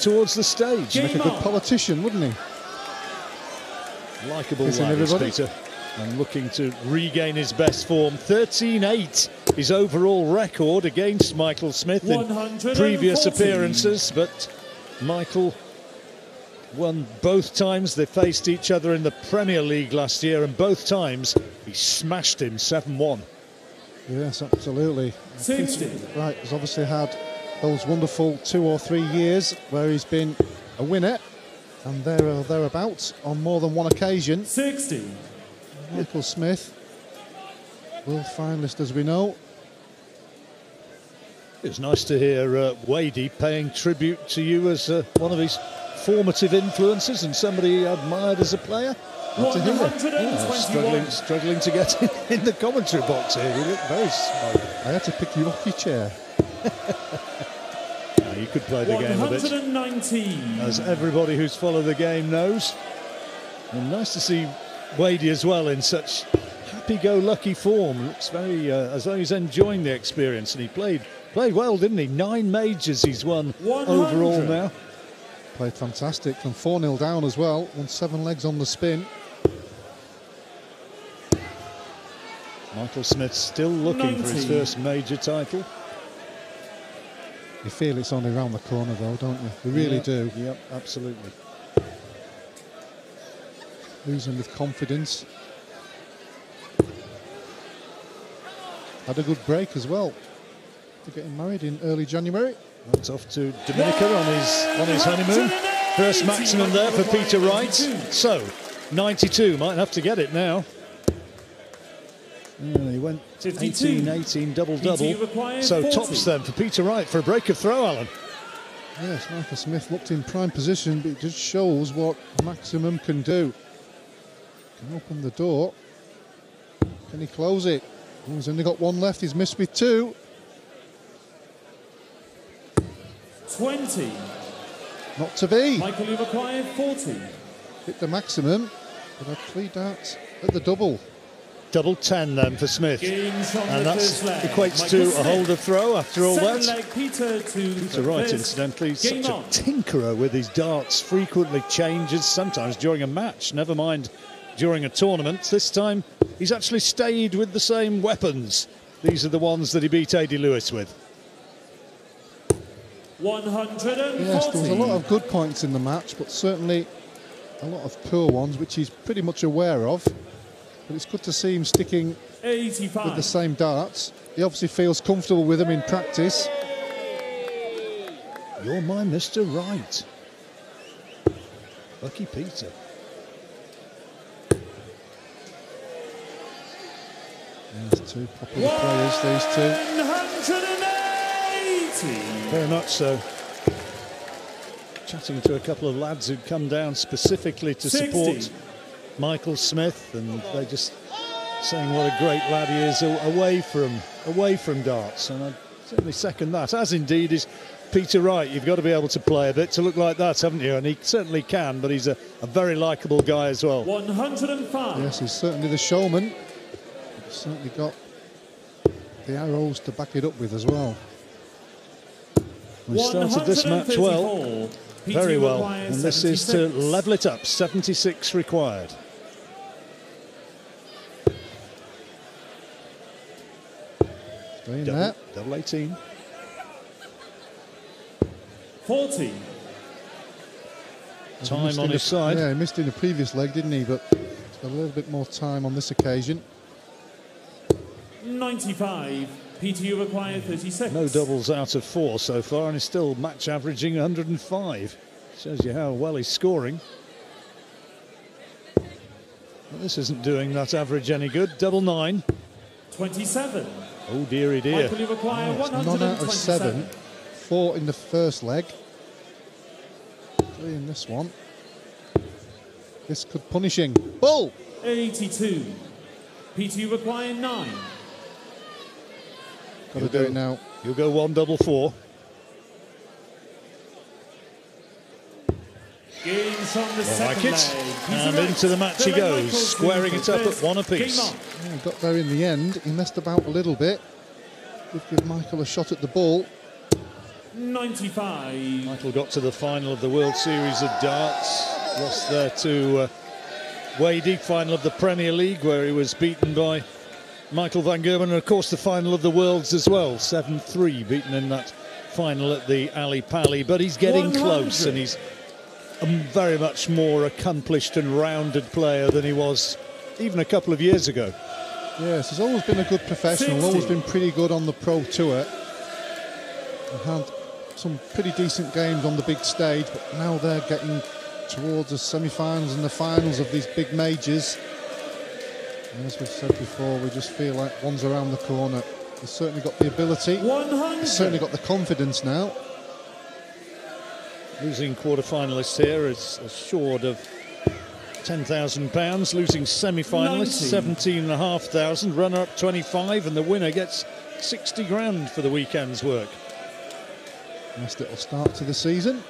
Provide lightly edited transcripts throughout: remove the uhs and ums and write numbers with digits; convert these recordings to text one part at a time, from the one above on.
towards the stage. Make a good politician, wouldn't he? Likeable lad is Peter, and looking to regain his best form. 13-8, his overall record against Michael Smith in previous appearances, but Michael won both times they faced each other in the Premier League last year, and both times he smashed him 7-1. Yes, absolutely. Wright has obviously had those wonderful 2 or 3 years where he's been a winner, and there or thereabouts on more than one occasion. 60. Michael Smith, world finalist, as we know. It was nice to hear Wadey paying tribute to you as one of his formative influences and somebody he admired as a player. Struggling to get in the commentary box here. You look very smug. I had to pick you off your chair. You could play the game a bit, as everybody who's followed the game knows. And nice to see Wadey as well in such happy-go-lucky form. Looks very as though he's enjoying the experience, and he played well, didn't he? 9 majors he's won overall now. Played fantastic from 4-0 down as well. Won 7 legs on the spin. Michael Smith still looking for his first major title. You feel it's only around the corner though, don't you? You really do. Yep, absolutely. Losing with confidence. Had a good break as well. They're getting married in early January. That's off to Dominica on his honeymoon. First maximum there for Peter Wright. So, 92, might have to get it now. He went 18-18, double-double. So tops then for Peter Wright for a break of throw, Alan. Yes, Michael Smith looked in prime position, but it just shows what maximum can do. Can open the door. Can he close it? He's only got 1 left. He's missed with 2. 20. Not to be. Michael, you require 40. Hit the maximum, but had 3 darts at the double. Double 10 then for Smith. And that equates to a holder throw after all that. Peter Wright, incidentally, is such a tinkerer with his darts. Frequently changes, sometimes during a match, never mind during a tournament. This time, he's actually stayed with the same weapons. These are the ones that he beat Adi Lewis with. 140. Yes, there was a lot of good points in the match, but certainly a lot of poor ones, which he's pretty much aware of. But it's good to see him sticking 85. with the same darts. He obviously feels comfortable with them in practice. You're my Mr. Wright. Lucky Peter. There's 2 popular players, these 2. 180. Very much so. Chatting to a couple of lads who'd come down specifically to 60. support Michael Smith, and they're just saying what a great lad he is away from darts, and I certainly second that, as indeed is Peter Wright. You've got to be able to play a bit to look like that, haven't you? And he certainly can, but he's a very likeable guy as well. 105. Yes, he's certainly the showman. He's certainly got the arrows to back it up with as well. We started this match well, very well, and this is to level it up. 76 required. Stay in there. Double 18. 40. Time on his side. Yeah, he missed in the previous leg, didn't he? But he's got a little bit more time on this occasion. 95. Peter, you require 36. No doubles out of 4 so far, and he's still match averaging 105. Shows you how well he's scoring. Well, this isn't doing that average any good. Double 9. 27. Oh dearie dear. Michael, you require 9 out of 7. 4 in the first leg. 3 in this one. This could punish him. Bull! 82. Peter, you require 9. Got to do it now. You'll go 1 double 4. Games on the second leg. And into the match he goes, squaring it up at 1 apiece. Yeah, he got there in the end. He messed about a little bit. Did give Michael a shot at the ball. 95. Michael got to the final of the World Series of Darts, lost there to Wadey, final of the Premier League where he was beaten by Michael van Gerwen, and of course the final of the Worlds as well, 7-3, beaten in that final at the Ali Pali. But he's getting 100. close, and he's a very much more accomplished and rounded player than he was even a couple of years ago. Yes, he's always been a good professional, 60. always been pretty good on the pro tour. And had some pretty decent games on the big stage, but now they're getting towards the semi-finals and the finals of these big majors. And as we've said before, we just feel like one's around the corner. He's certainly got the ability, 100. he's certainly got the confidence now. Losing quarter-finalists here is assured of £10,000. Losing semi-finalists, 17,500. Runner-up 25, and the winner gets 60 grand for the weekend's work. Nice little start to the season.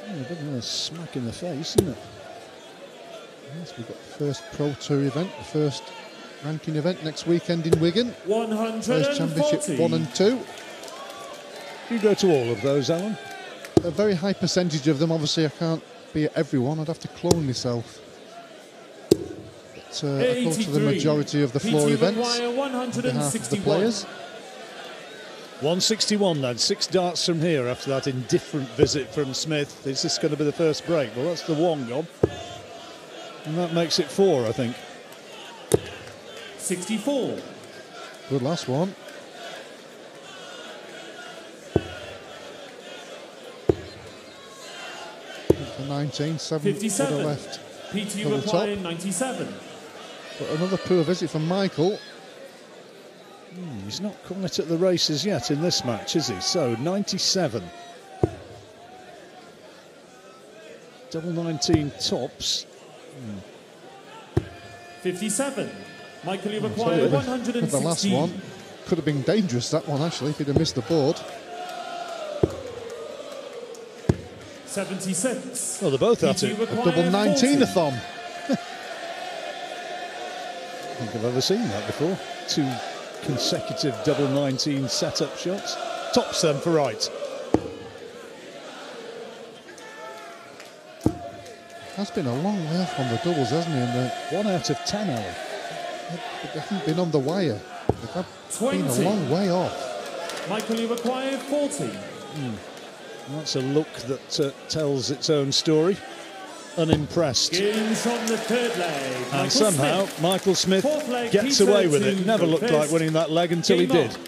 A bit of a smack in the face, isn't it? Yes, we've got the first Pro Tour event, the first ranking event next weekend in Wigan. 140. First Championship 1 and 2. You go to all of those, Alan? A very high percentage of them. Obviously, I can't be at everyone. I'd have to clone myself. But I go to the majority of the floor events on behalf of the players. 161 then, 6 darts from here after that indifferent visit from Smith. Is this going to be the first break? Well, that's the one gone. And that makes it 4, I think. 64. Good last one. For 19, 7 to the 57. left. PT Double required top. 97. But another poor visit from Michael. He's not quite at the races yet in this match, is he? So, 97. Double 19 tops. 57. Michael, you So require the 116. last one could have been dangerous, that one, actually, if he'd have missed the board. 76. Well, they're both at PT it. A double 19-a-thon. I think I've ever seen that before. 2 consecutive double 19 setup shots. Tops then for Wright. Has been a long way off on the doubles, hasn't he? And 1 out of 10, Alan. they haven't been on the wire. They have 20. been a long way off. Michael, you require 40. That's a look that tells its own story. Unimpressed. Gains from the third leg. And Michael somehow Smith. Michael Smith Fourth leg, gets Peter away with to it. Never looked like first. winning that leg until he Game did. on.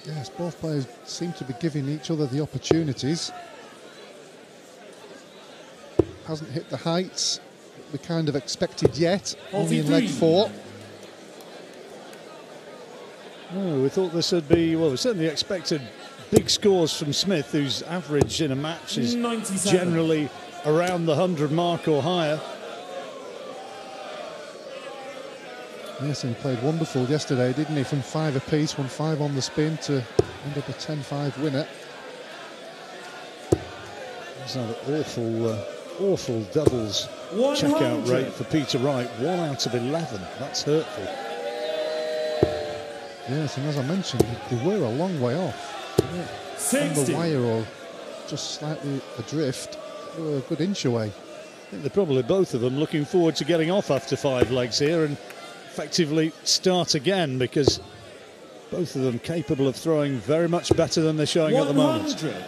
Yes, both players seem to be giving each other the opportunities. Hasn't hit the heights that we kind of expected yet, only in leg 4. No, we thought this would be, well, we certainly expected big scores from Smith, whose average in a match is 97. generally around the 100 mark or higher. Yes, and he played wonderful yesterday, didn't he? From 5 apiece, won 5 on the spin to end up a 10-5 winner. There's that awful doubles 100. checkout rate for Peter Wright. 1 out of 11. That's hurtful. Yes, and as I mentioned, they were a long way off. On 60. the wire or just slightly adrift. They were a good inch away. I think they're probably both of them looking forward to getting off after 5 legs here and effectively start again, because both of them capable of throwing very much better than they're showing at the moment. 100.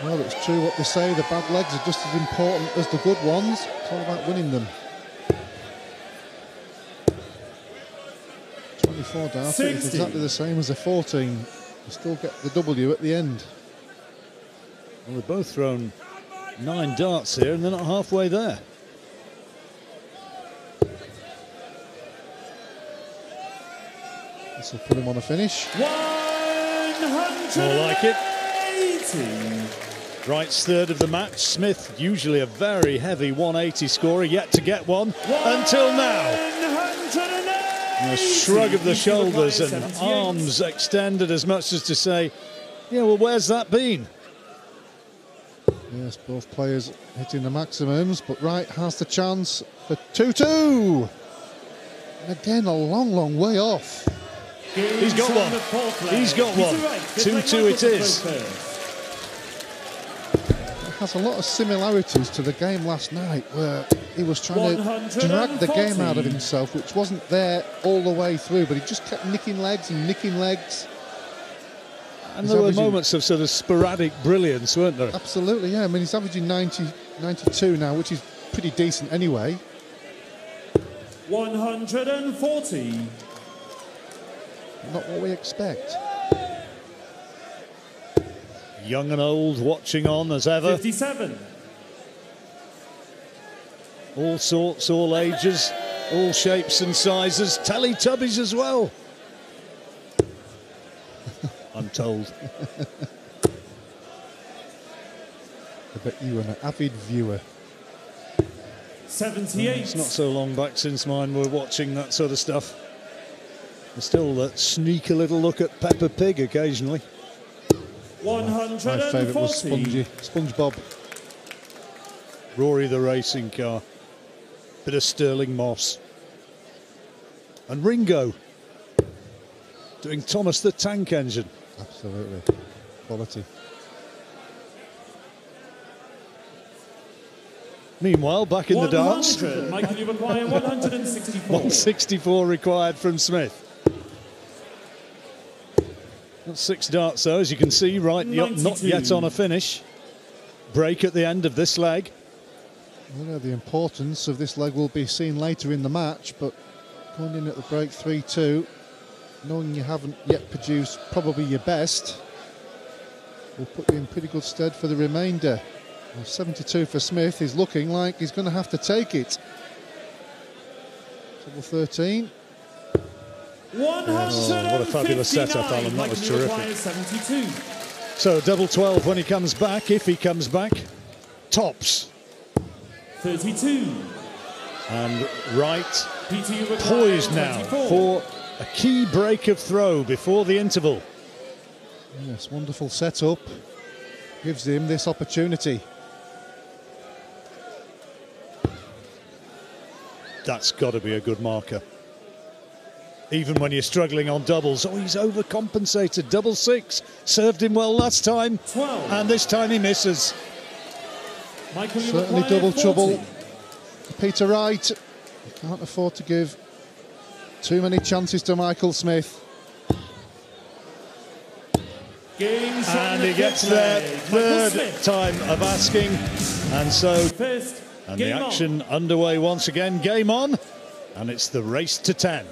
Well, it's true what they say, the bad legs are just as important as the good ones. It's all about winning them. 24 darts, 60. it's exactly the same as a 14. You still get the W at the end. Well, they've both thrown 9 darts here and they're not halfway there. This will put him on a finish. 180. More like it. Wright's third of the match. Smith, usually a very heavy 180 scorer, yet to get one until now. A shrug of the shoulders and arms extended as much as to say, yeah, well, where's that been? Yes, both players hitting the maximums, but Wright has the chance for 2-2. And again, a long, long way off. He's got one. He's got one. 2-2 it is. It has a lot of similarities to the game last night, where he was trying to drag the game out of himself, which wasn't there all the way through, but he just kept nicking legs and nicking legs. And there were moments of sort of sporadic brilliance, weren't there? Absolutely, yeah. I mean, he's averaging 90, 92 now, which is pretty decent anyway. 140. Not what we expect. Young and old watching on as ever. 57. All sorts, all ages, all shapes and sizes. Teletubbies as well. I'm told. I bet you were an avid viewer. 78. It's not so long back since mine were watching that sort of stuff. I still sneak a little look at Peppa Pig occasionally. 140. My favourite was SpongeBob. Rory the racing car. Bit of Sterling Moss. And Ringo doing Thomas the Tank Engine. Absolutely. Quality. Meanwhile, back in the darts. Michael, you require 164. 164 required from Smith. Got 6 darts though, as you can see, Wright not yet on a finish. Break at the end of this leg. I know the importance of this leg will be seen later in the match, but going in at the break 3-2, knowing you haven't yet produced probably your best, will put you in pretty good stead for the remainder. Well, 72 for Smith is looking like he's going to have to take it. Double 13. Oh, what a fabulous setup, Alan. That was terrific. 72. So double 12 when he comes back, if he comes back. Tops. 32. And Wright poised now for a key break of throw before the interval. Yes, wonderful setup. Gives him this opportunity. That's got to be a good marker. Even when you're struggling on doubles. Oh, he's overcompensated. Double 6. Served him well last time. 12. And this time he misses. Michael, certainly double 40. Trouble. Peter Wright. You can't afford to give too many chances to Michael Smith. And he gets there, third time of asking. And so, and the action underway once again. Game on. And it's the race to 10.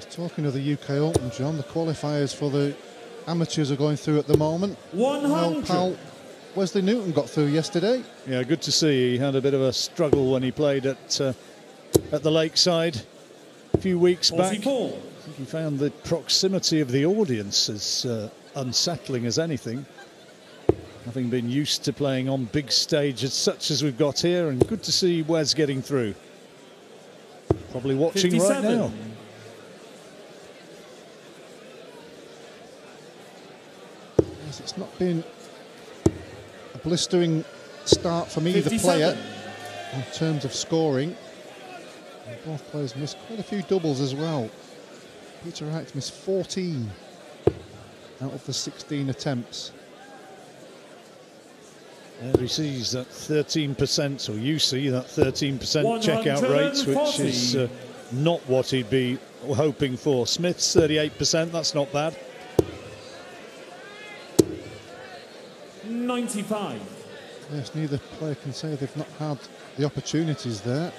Talking of the UK Open, John, the qualifiers for the amateurs are going through at the moment. 100. Pal Wesley Newton got through yesterday. Yeah, good to see. He had a bit of a struggle when he played at the Lakeside a few weeks 44. back. I think he found the proximity of the audience as unsettling as anything. Having been used to playing on big stages such as we've got here, and good to see Wes getting through. Probably watching 57. right now. It's not been a blistering start from either player in terms of scoring. And both players missed quite a few doubles as well. Peter Wright missed 14 out of the 16 attempts. There he sees that 13%, or you see that 13% checkout rate, which is not what he'd be hoping for. Smith's 38%, that's not bad. 95. Yes, neither player can say they've not had the opportunities there.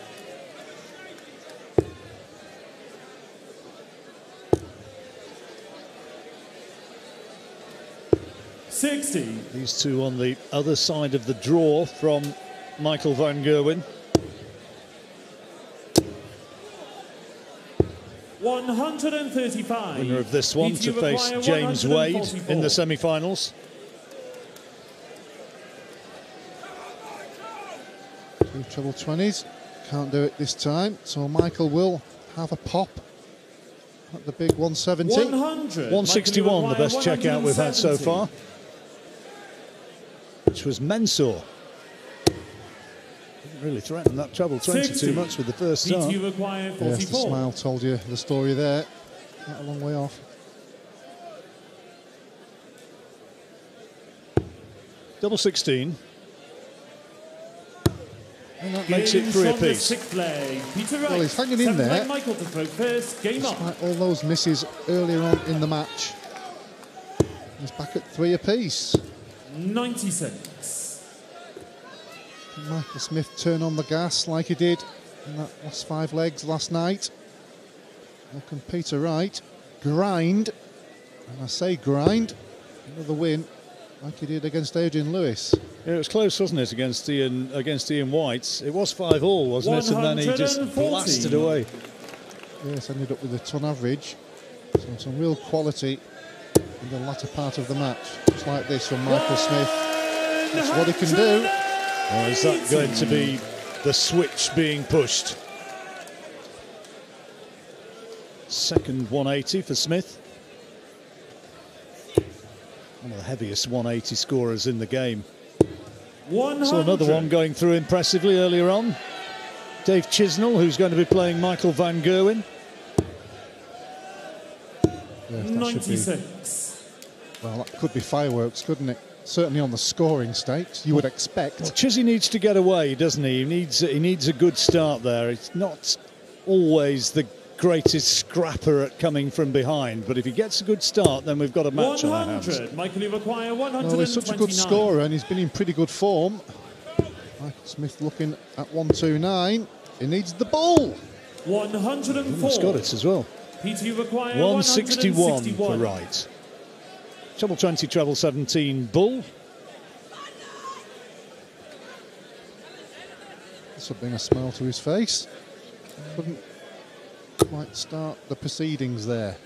These two on the other side of the draw from Michael van Gerwen. 135. Winner of this one to face James Wade in the semi-finals. Two treble 20s. Can't do it this time, so Michael will have a pop at the big 170. 161, the best checkout we've had so far, which was Mensur. Didn't really threaten that treble 20 too much with the first start. PTU require Yes, the 44. smile told you the story there. Not a long way off. Double 16. And that makes it 3 apiece. Well, he's hanging in there. Michael to throw first. Game on. Despite all those misses earlier on in the match. He's back at 3 apiece. 96. Can Michael Smith turn on the gas like he did in that last 5 legs last night? Or can Peter Wright grind, and I say grind, another win like he did against Adrian Lewis? Yeah, it was close, wasn't it, against Ian White? It was 5-all, wasn't it? And then he just blasted away. Yes, ended up with a ton average. So some real quality in the latter part of the match. Just like this from Michael Smith. That's what he can do. Or is that going to be the switch being pushed? Second 180 for Smith. One of the heaviest 180 scorers in the game. 100. So another one going through impressively earlier on. Dave Chisnell, who's going to be playing Michael Van Gerwen. Yeah, 96. Well, that could be fireworks, couldn't it? Certainly on the scoring stakes, you would expect. Well, Chizzy needs to get away, doesn't he? He needs a good start there. It's not always the greatest scrapper at coming from behind, but if he gets a good start, then we've got a match on our hands. Michael, you require 129. Well, he's such a good scorer and he's been in pretty good form. Michael Smith looking at 129. He needs the ball. 104. He's got it as well. PTU require 161 for Wright. Treble 20, treble 17, bull. This will bring a smile to his face. Couldn't quite start the proceedings there.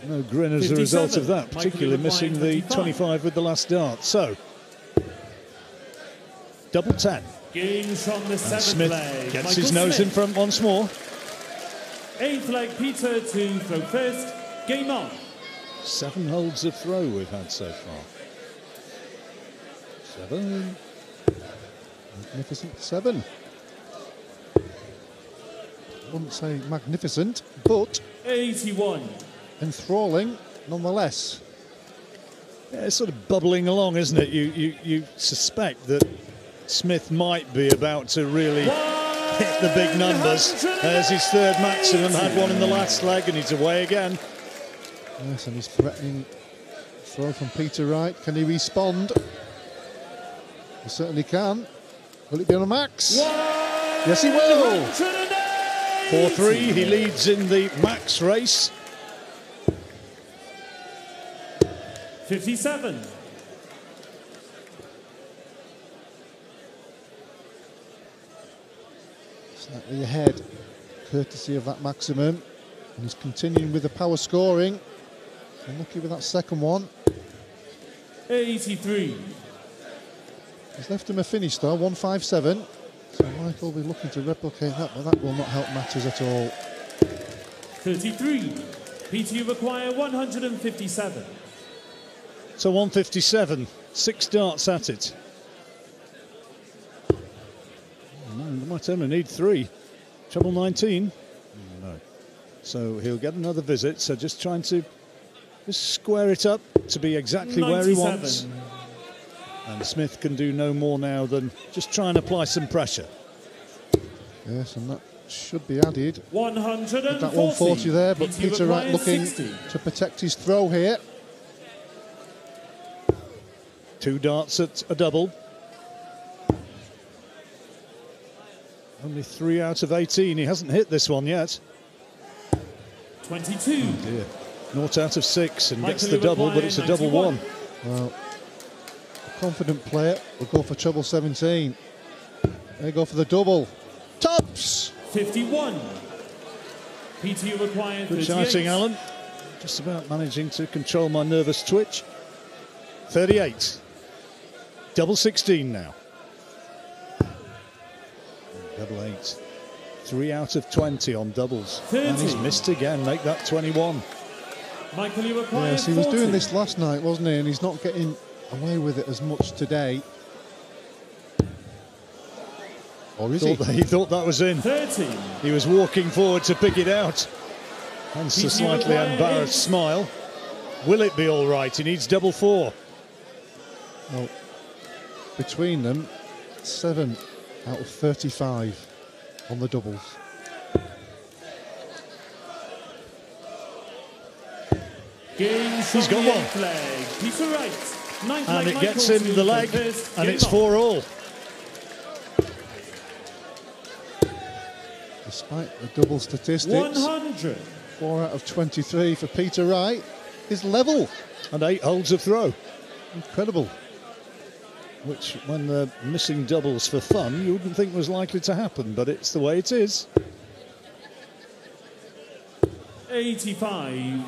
No grin as a result of that, particularly missing the 25 with the last dart. So, double 10. Games from the And 7th Smith leg. gets Michael his nose Smith. in front once more. 8th leg, Peter to throw first. Game on. 7 holds of throw we've had so far. 7. Magnificent 7. I wouldn't say magnificent, but 81. enthralling nonetheless. Yeah, it's sort of bubbling along, isn't it? You suspect that Smith might be about to really hit the big numbers. There's his third maximum, had one in the last leg, and he's away again. Yes, and he's threatening throw from Peter Wright. Can he respond? He certainly can. Will it be on a max? Yes, he will. 4-3, he leads in the max race. 57. Slightly ahead, courtesy of that maximum. And he's continuing with the power scoring. Unlucky with that second one. 83. He's left him a finish though, 157. So Michael will be looking to replicate that, but that will not help matters at all. 33. PTU require 157. So 157, 6 darts at it. Oh, no, they might only need 3. Treble 19. No. So he'll get another visit. So just trying to just square it up to be exactly 97. where he wants. And Smith can do no more now than just try and apply some pressure. Yes, and that should be added. 140. That 140 there, but PTU Peter Wright requires looking 60. to protect his throw here. 2 darts at a double. Only 3 out of 18. He hasn't hit this one yet. 22. Oh dear. 0 out of 6 and gets Michael the double, but it's a double 1. Well, a confident player will go for treble 17. They go for the double. Tops! 51. PTU required Good 38. shouting, Alan. Just about managing to control my nervous twitch. 38. Double 16 now. Double 8. 3 out of 20 on doubles. 30. And he's missed again. Make that 21. Michael, you require Yes, he was 40. doing this last night, wasn't he? And he's not getting away with it as much today. Or is he? He thought that was in. 13. He was walking forward to pick it out. Hence the slightly embarrassed smile. Will it be all right? He needs double 4. Well, between them, 7 out of 35 on the doubles. He's got one. Flag. Peter Wright. And it gets him the leg, and it's 4-all. Despite the double statistics, 100. 4 out of 23 for Peter Wright is level. And 8 holds a throw. Incredible. Which, when they're missing doubles for fun, you wouldn't think was likely to happen, but it's the way it is. 85.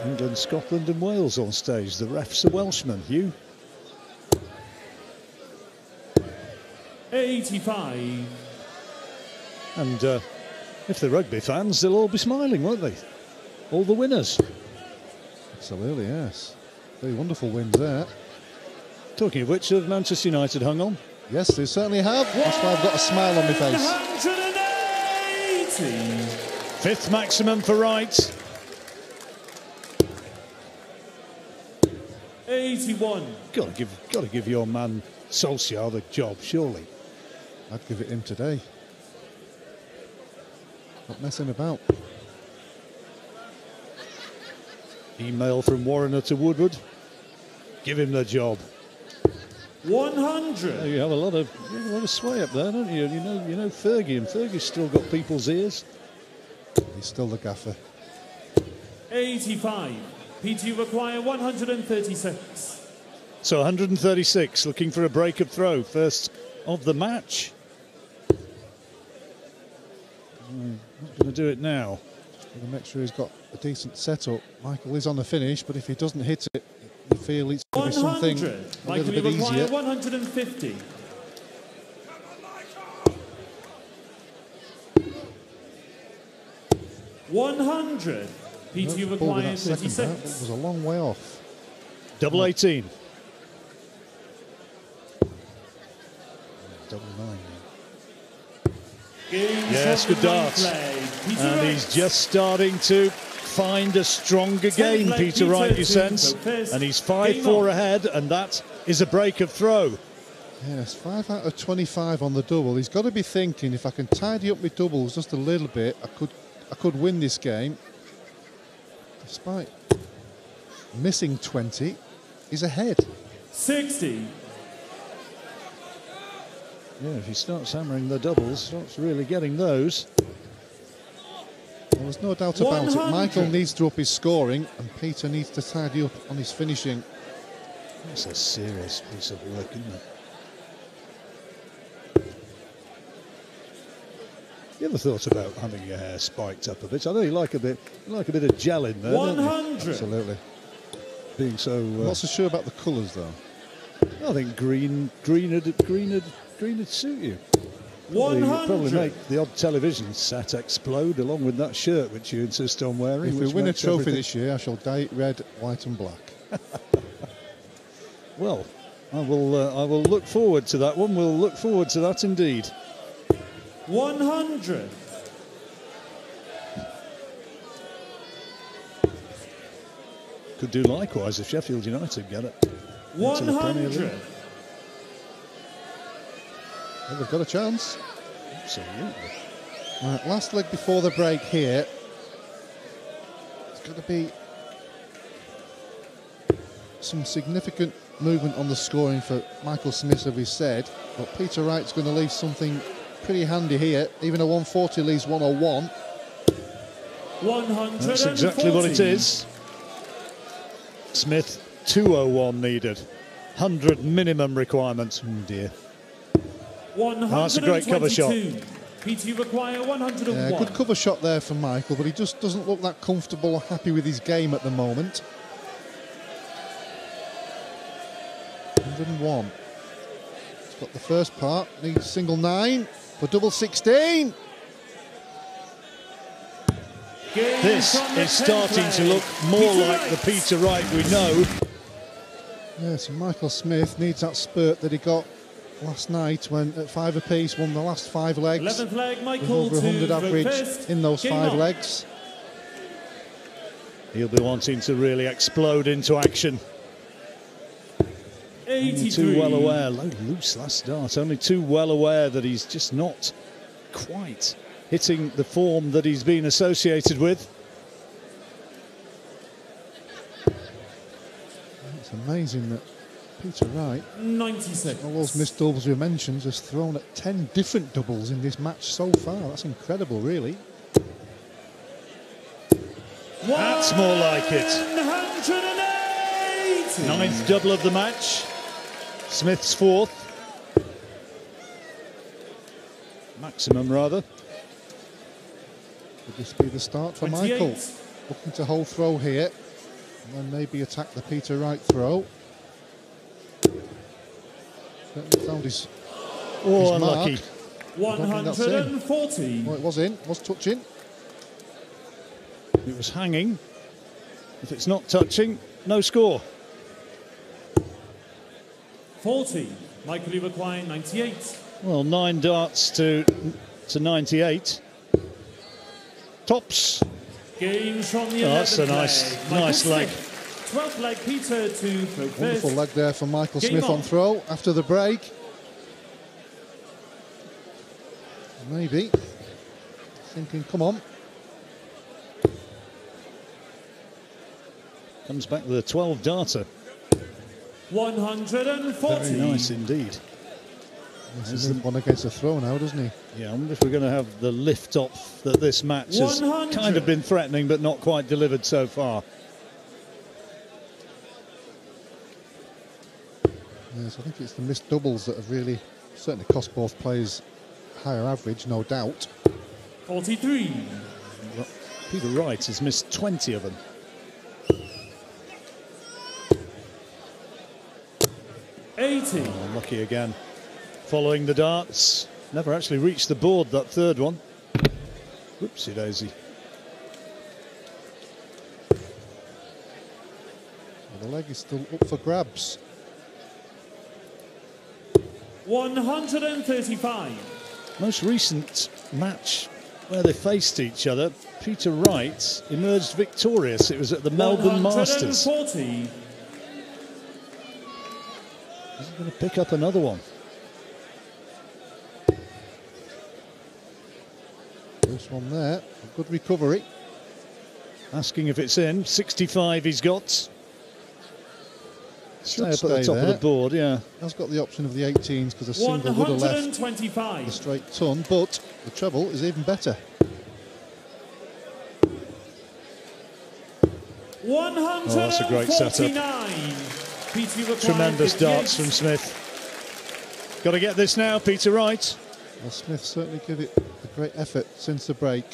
England, Scotland and Wales on stage. The ref's a Welshman, Hugh. 85. And if they're rugby fans, they'll all be smiling, won't they? All the winners. Absolutely, yes. Very wonderful wins there. Talking of which, have Manchester United hung on? Yes, they certainly have. That's why I've got a smile on my face. 180. 5th maximum for Wright. 81. Got to give your man Solskjaer the job, surely. I'd give it him today. Not messing about. Email from Warrener to Woodward. Give him the job. 100. You have a lot of sway up there, don't you? You know Fergie, and Fergie's still got people's ears. He's still the gaffer. 85. PT require 136. So 136, looking for a break of throw. First of the match. Not going to do it now. To make sure he's got a decent setup. Michael is on the finish, but if he doesn't hit it, you feel it's going to be something a little bit easier. 150. 100. PT requires 36. That was a long way off. Double 18. Double 9. Yes, good darts. And he's just starting to find a stronger game, Peter Wright, you sense. And he's 5-4 ahead, and that is a break of throw. Yes, 5 out of 25 on the double. He's got to be thinking, if I can tidy up my doubles just a little bit, I could win this game. Despite missing 20, he's ahead. 60. Yeah, if he starts hammering the doubles, starts really getting those. Well, there's no doubt about 100. it. Michael needs to up his scoring, and Peter needs to tidy up on his finishing. That's a serious piece of work, isn't it? You ever thought about having your hair spiked up a bit? I know you like a bit of gel in there. 100. Absolutely. Being so. I'm not so sure about the colours though. I think green'd suit you. 100. Probably make the odd television set explode along with that shirt which you insist on wearing. If we win a trophy this year, I shall dye it red, white and black. Well, I will look forward to that one. We'll look forward to that indeed. 100. Could do likewise if Sheffield United get it. 100. Well, they've got a chance. Absolutely. Right, last leg before the break here. It's got to be some significant movement on the scoring for Michael Smith, as we said. But Peter Wright's going to leave something pretty handy here. Even a 140 leaves 101. 140. That's exactly what it is. Smith, 201 needed. 100 minimum requirement. Oh dear. That's a great cover shot. PT require 101. Yeah, good cover shot there for Michael, but he just doesn't look that comfortable or happy with his game at the moment. 101. He's got the first part, needs single 9 for double 16. This is starting to look more like the Peter Wright we know. Yes, Michael Smith needs that spurt that he got last night when at 5 apiece won the last 5 legs. 11th leg, With Michael over 100 average first. in those Game 5 on. legs. He'll be wanting to really explode into action. Only 83. too well aware, loose last start, only too well aware that he's just not quite hitting the form that he's been associated with. It's amazing that Peter Wright, 96. all those missed doubles we mentioned, has thrown at 10 different doubles in this match so far. That's incredible, really. That's more like it. 180. 9th double of the match. Smith's 4th. Maximum, rather. Could this be the start for 28. Michael? Looking to hold throw here, and then maybe attack the Peter Wright throw. Certainly found his Unlucky. mark. I don't think that's in. 140. Well, it was in, was touching. It was hanging. If it's not touching, no score. 40. Michael Iwaquai, 98. Well, 9 darts to 98. Tops. Game from the 11th That's a nice leg. leg. Michael Smith. 12th leg, Peter to throw Wonderful first. leg there for Michael Game Smith on. on throw after the break. Maybe. Thinking, come on. Comes back with a 12 darter. 140. Very nice indeed. He's one against the throw now, doesn't he? Yeah, I wonder if we're going to have the lift off that this match has 100. kind of been threatening but not quite delivered so far. Yes, I think it's the missed doubles that have really certainly cost both players higher average, no doubt. 43. Peter Wright has missed 20 of them. 80. Unlucky again. Following the darts. Never actually reached the board, that third one. Whoopsie daisy. Well, the leg is still up for grabs. 135. Most recent match where they faced each other, Peter Wright emerged victorious. It was at the Melbourne Masters. 140. Is he going to pick up another one? First one there, a good recovery. Asking if it's in. 65 he's got. Stay up at the stay top of there. the board, yeah. Has got the option of the 18s because a single would have left the 125. straight ton, but the treble is even better. 149. Oh, that's a great setup. Peter Iwaquai, Tremendous 58. darts from Smith. Got to get this now, Peter Wright. Well, Smith certainly give it a great effort since the break.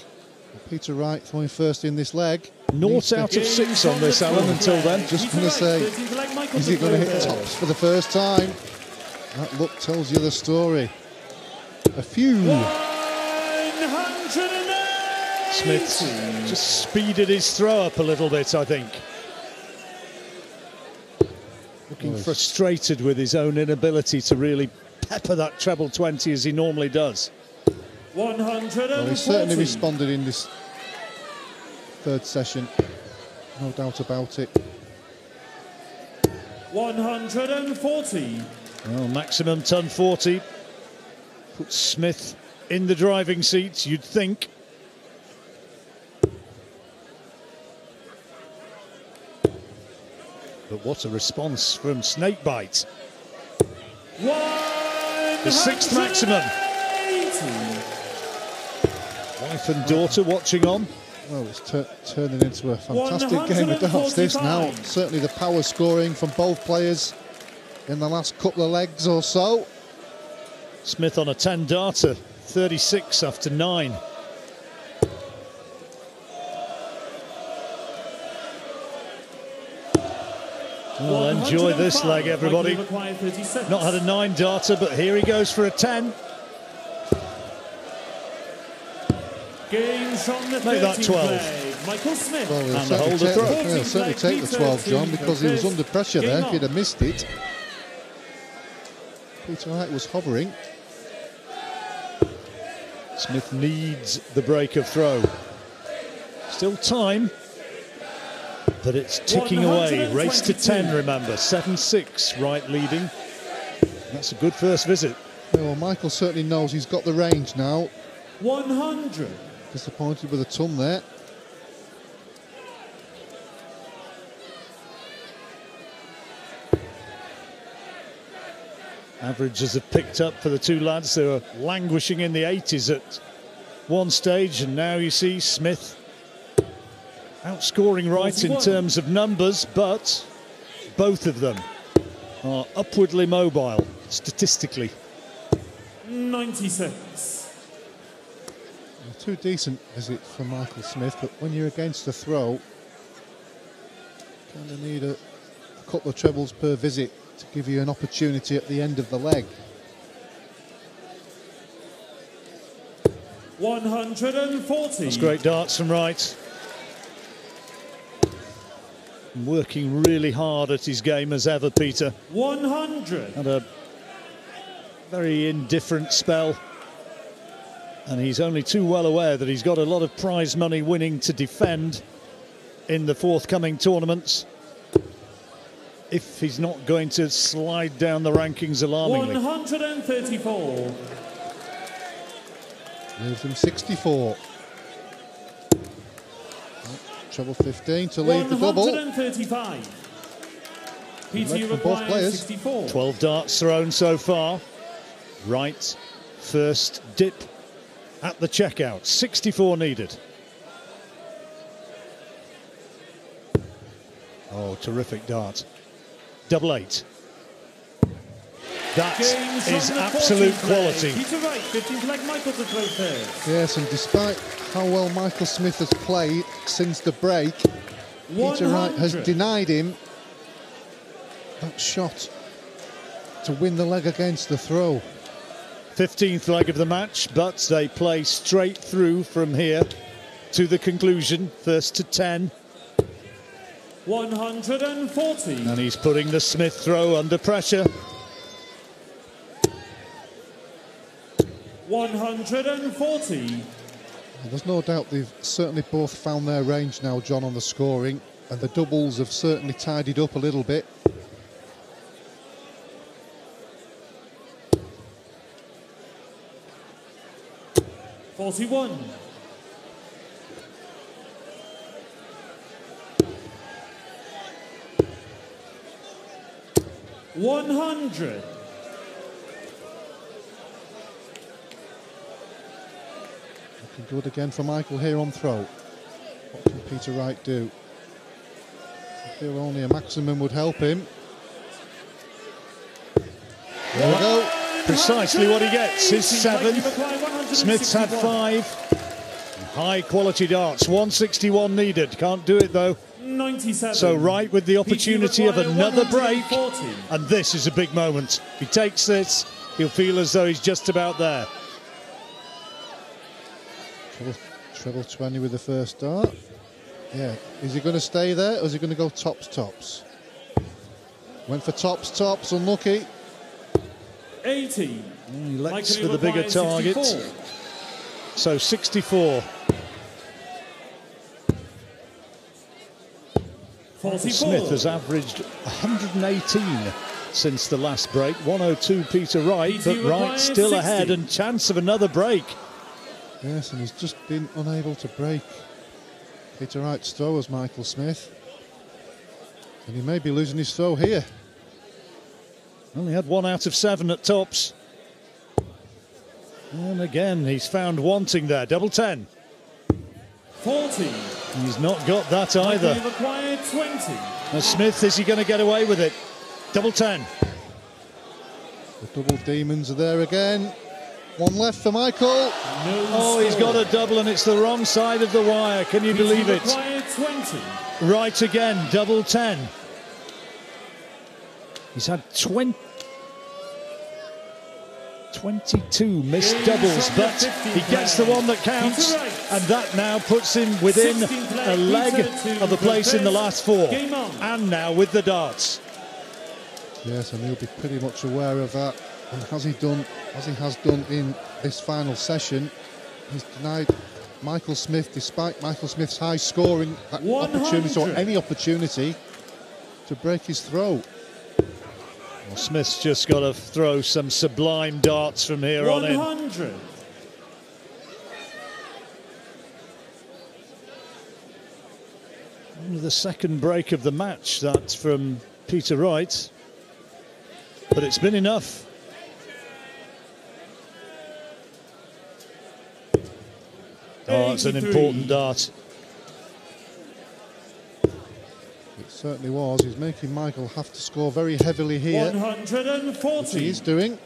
Peter Wright throwing first in this leg. Naught out of 6 on this, Alan, until then. Just going to say, is he going to hit tops for the first time? That look tells you the story. A few. 180. Smith just speeded his throw up a little bit, I think. Looking frustrated with his own inability to really pepper that treble 20 as he normally does. 140. Well, he certainly responded in this third session. No doubt about it. 140. Well, maximum ton 40. Puts Smith in the driving seat, you'd think. But what a response from Snakebite. The 6th maximum. Wife and daughter watching on. Well, it's turning into a fantastic game of darts this now. Certainly the power scoring from both players in the last couple of legs or so. Smith on a 10 darter, 36 after 9. Well, enjoy this leg, everybody. Not had a 9 darter, but here he goes for a 10. Make that 12. Michael Smith. Well, And hold the throw. He'll certainly take the 12, John, because he was under pressure there if he'd have missed it. Peter Wright was hovering. Smith needs the break of throw. Still time, but it's ticking away. Race to 10, remember. 7-6, Wright leading. That's a good first visit. Yeah, well, Michael certainly knows he's got the range now. 100. Disappointed with a ton there. Averages have picked up for the two lads. They were languishing in the 80s at one stage, and now you see Smith outscoring Wright in terms of numbers, but both of them are upwardly mobile statistically. 96. Too decent visit for Michael Smith, but when you're against the throw, kind of need a couple of trebles per visit to give you an opportunity at the end of the leg. 140. That's great darts from Wright. Working really hard at his game as ever, Peter. 100. Had a very indifferent spell, and he's only too well aware that he's got a lot of prize money winning to defend in the forthcoming tournaments if he's not going to slide down the rankings alarmingly. 134. Leaves him 64. Treble 15 to lead the double. 135. Peter, you from both require players. 64. 12 darts thrown so far. Wright, first dip at the checkout. 64 needed. Oh, terrific dart. Double 8. That is absolute quality. Peter Wright, 15th leg, Michael to throw first. Yes, and despite how well Michael Smith has played since the break, Peter Wright has denied him that shot to win the leg against the throw. 15th leg of the match, but they play straight through from here to the conclusion. First to 10. 140. And he's putting the Smith throw under pressure. 140. There's no doubt they've certainly both found their range now, John, on the scoring, and the doubles have certainly tidied up a little bit. $41. 100. Looking good again for Michael here on throw. What can Peter Wright do? I feel only a maximum would help him. There we go. Precisely what he gets. His 7th. Smith's had 5. High quality darts. 161 needed. Can't do it though. 97. So Wright with the opportunity of another break. And this is a big moment. If he takes this, he'll feel as though he's just about there. Treble 20 with the first dart. Yeah. Is he going to stay there, or is he going to go tops, tops? Went for tops, tops. Unlucky. 80. He elects for the bigger target. 64. So 64. 44. Smith has averaged 118 since the last break. 102 Peter Wright, but Wright still 60. ahead and chance of another break. Yes, and he's just been unable to break Peter Wright's throw as Michael Smith. And he may be losing his throw here. Only had 1 out of 7 at tops. And again, he's found wanting there. Double 10. 40. He's not got that either. Required 20. Now Smith, is he going to get away with it? Double 10. The double demons are there again. 1 left for Michael. Oh, he's got a double and it's the wrong side of the wire. Can you believe it? Required 20. Right again, double 10. He's had 22 missed doubles, but he gets the one that counts, and that now puts him within a leg of a place in the last 4. And now with the darts. Yes, and he'll be pretty much aware of that. And as he has done in this final session, he's denied Michael Smith, despite Michael Smith's high scoring, that opportunity or any opportunity to break his throw. Well, Smith's just got to throw some sublime darts from here on in. 100. Only the second break of the match, that's from Peter Wright. But it's been enough. Oh, it's an important dart. It certainly was. He's making Michael have to score very heavily here. 140. Which he is doing.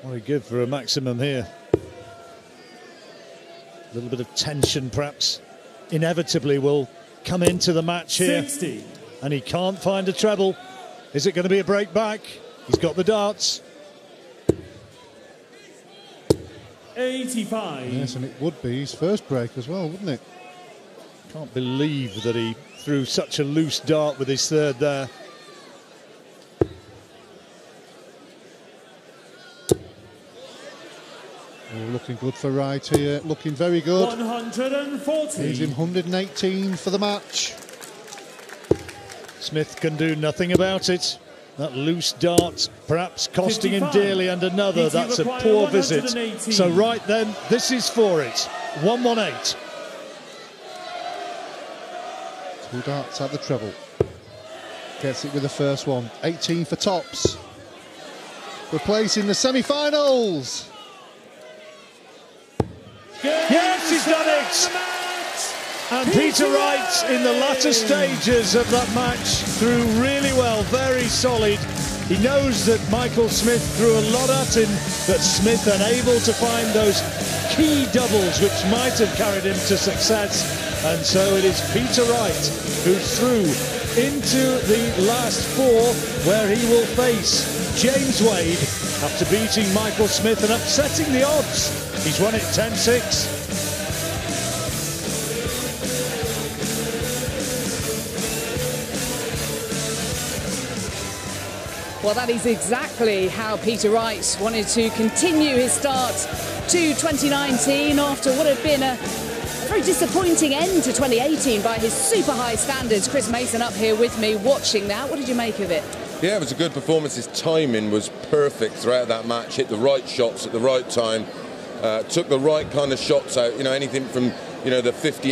What do you give for a maximum here? A little bit of tension, perhaps, inevitably will come into the match here. 60. And he can't find a treble. Is it going to be a break back? He's got the darts. 85. Yes, and it would be his first break as well, wouldn't it? Can't believe that he threw such a loose dart with his third there. Oh, looking good for Wright here, looking very good. 140. He's in 118 for the match. Smith can do nothing about it. That loose dart perhaps costing 55. Him dearly, and another. That's a poor visit. So right then, this is for it. 118. Two darts at the treble. Gets it with the first one. 18 for tops. Replacing the semi-finals. Yes, he's done it! And Peter Wright, in the latter stages of that match, threw really well, very solid. He knows that Michael Smith threw a lot at him, but Smith unable to find those key doubles which might have carried him to success. And so it is Peter Wright who threw into the last four, where he will face James Wade after beating Michael Smith and upsetting the odds. He's won it 10-6. Well, that is exactly how Peter Wright wanted to continue his start to 2019 after what had been a very disappointing end to 2018 by his super high standards. Chris Mason up here with me watching that. What did you make of it? Yeah, it was a good performance. His timing was perfect throughout that match. Hit the right shots at the right time. Took the right kind of shots out. You know, anything from, you know, the 50